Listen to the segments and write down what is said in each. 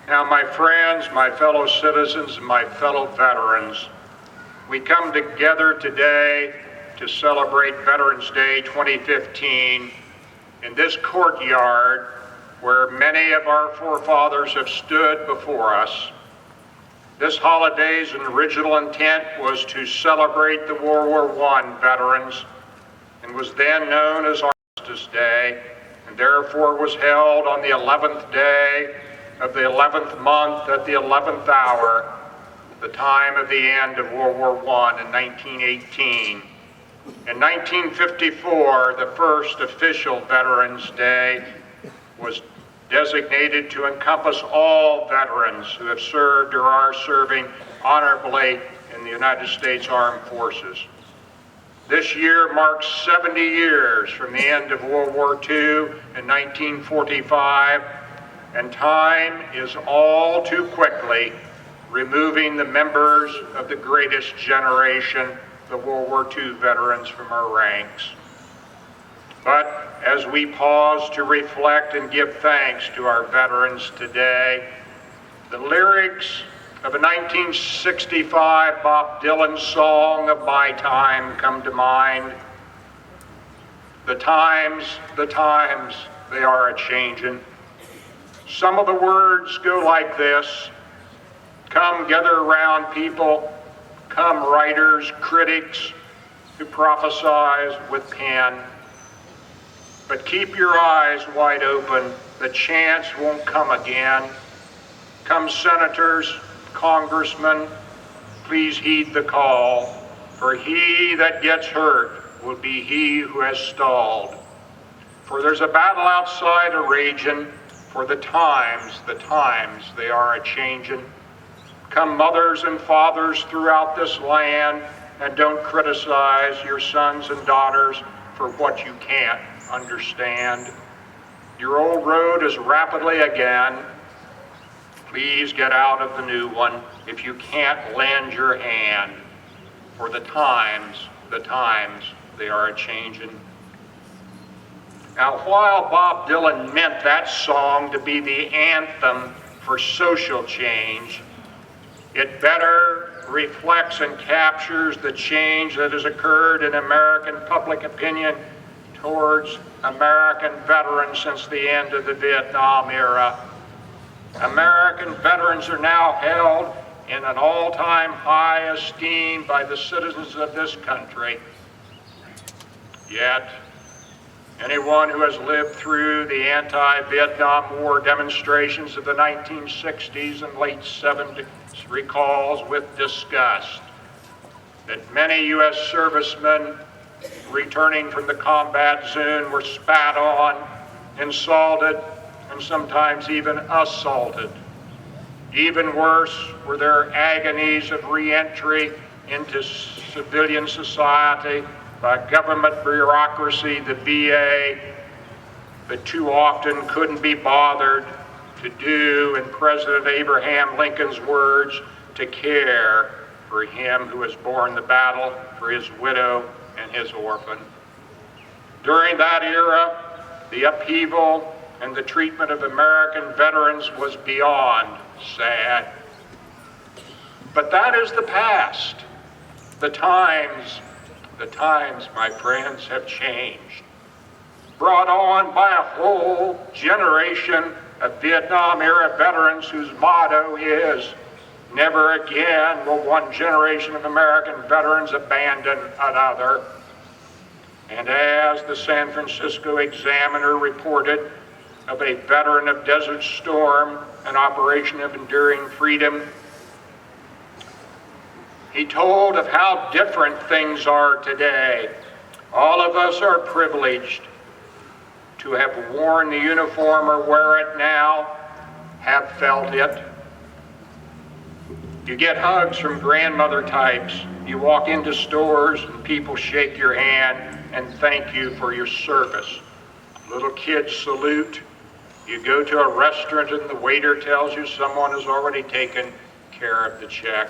Now, my friends, my fellow citizens, and my fellow veterans, we come together today to celebrate Veterans Day 2015 in this courtyard where many of our forefathers have stood before us. This holiday's original intent was to celebrate the World War I veterans and was then known as Armistice Day, and therefore was held on the 11th day of the 11th month at the 11th hour, the time of the end of World War I in 1918. In 1954, the first official Veterans Day was designated to encompass all veterans who have served or are serving honorably in the United States Armed Forces. This year marks 70 years from the end of World War II in 1945, and time is all too quickly removing the members of the greatest generation, the World War II veterans, from our ranks. But as we pause to reflect and give thanks to our veterans today, the lyrics of a 1965 Bob Dylan song of my time come to mind. The times, they are a-changin'. Some of the words go like this: come gather around people, come writers, critics who prophesize with pen. But keep your eyes wide open, the chance won't come again. Come senators, congressmen, please heed the call, for he that gets hurt will be he who has stalled. For there's a battle outside a-ragin', for the times, they are a-changin'. Come mothers and fathers throughout this land, and don't criticize your sons and daughters for what you can't understand. Your old road is rapidly again. Please get out of the new one if you can't lend your hand, for the times, they are a-changin'. Now, while Bob Dylan meant that song to be the anthem for social change, it better reflects and captures the change that has occurred in American public opinion towards American veterans since the end of the Vietnam era. American veterans are now held in an all-time high esteem by the citizens of this country. Yet, anyone who has lived through the anti-Vietnam War demonstrations of the 1960s and late 70s recalls with disgust that many U.S. servicemen returning from the combat zone were spat on, insulted, and sometimes even assaulted. Even worse were their agonies of re-entry into civilian society by government bureaucracy, the VA, that too often couldn't be bothered to do, in President Abraham Lincoln's words, to care for him who has borne the battle, for his widow and his orphan. During that era, the upheaval and the treatment of American veterans was beyond sad. But that is the past. The times, my friends, have changed, brought on by a whole generation of Vietnam-era veterans whose motto is, never again will one generation of American veterans abandon another. And as the San Francisco Examiner reported of a veteran of Desert Storm, an operation of enduring freedom, he told of how different things are today. All of us are privileged to have worn the uniform or wear it now, have felt it. You get hugs from grandmother types. You walk into stores and people shake your hand and thank you for your service. Little kids salute. You go to a restaurant and the waiter tells you someone has already taken care of the check.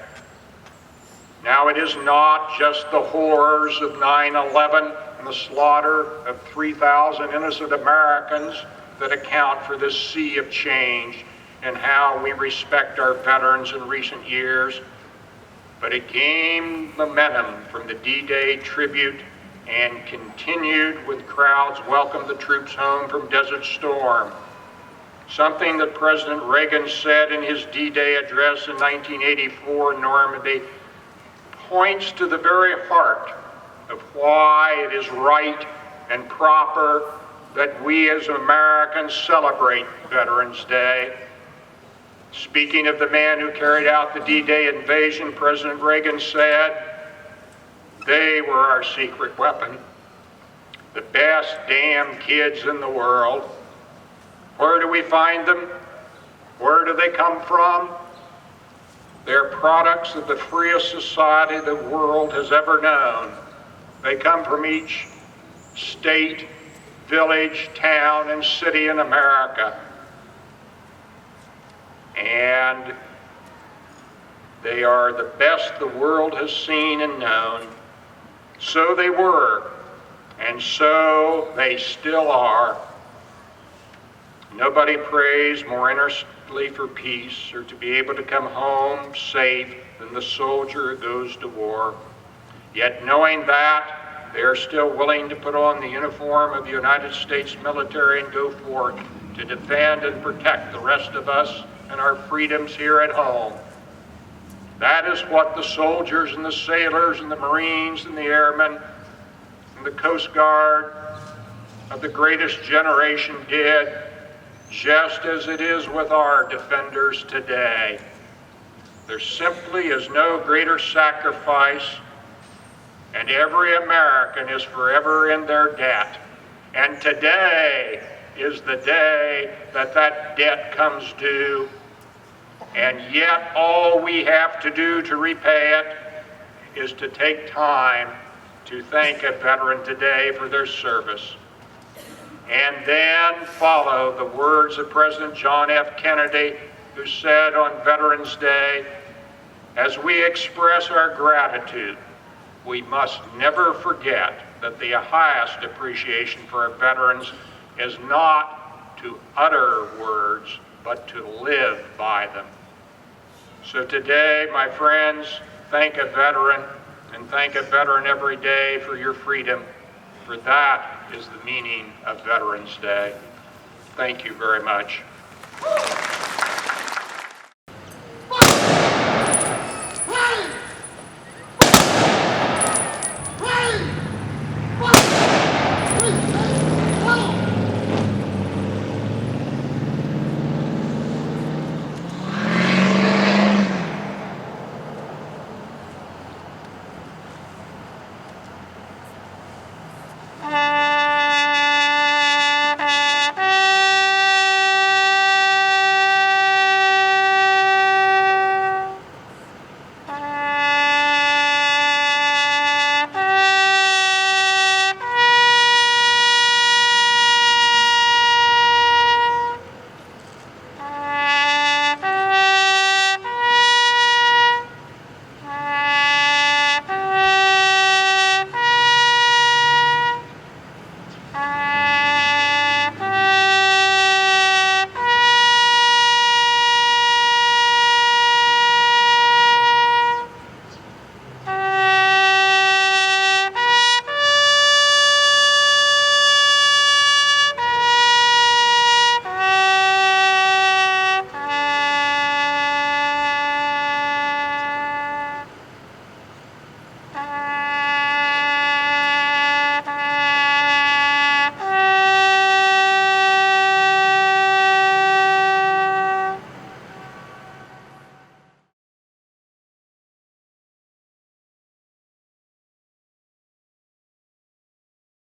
Now it is not just the horrors of 9/11 and the slaughter of 3,000 innocent Americans that account for this sea of change. in how we respect our veterans in recent years, but it gained momentum from the D-Day tribute and continued with crowds welcomed the troops home from Desert Storm. Something that President Reagan said in his D-Day address in 1984 in Normandy points to the very heart of why it is right and proper that we as Americans celebrate Veterans Day. Speaking of the man who carried out the D-Day invasion, President Reagan said, "They were our secret weapon, the best damn kids in the world. Where do we find them? Where do they come from? They're products of the freest society the world has ever known. They come from each state, village, town, and city in America. And they are the best the world has seen and known. So they were, and so they still are. Nobody prays more earnestly for peace or to be able to come home safe than the soldier who goes to war. Yet knowing that, they are still willing to put on the uniform of the United States military and go forth to defend and protect the rest of us and our freedoms here at home. That is what the soldiers and the sailors and the Marines and the airmen and the Coast Guard of the greatest generation did, just as it is with our defenders today. There simply is no greater sacrifice, and every American is forever in their debt. And today is the day that that debt comes due. And yet all we have to do to repay it is to take time to thank a veteran today for their service. And then follow the words of President John F. Kennedy, who said on Veterans Day, "As we express our gratitude, we must never forget that the highest appreciation for our veterans is not to utter words, but to live by them." So today, my friends, thank a veteran, and thank a veteran every day for your freedom, for that is the meaning of Veterans Day. Thank you very much.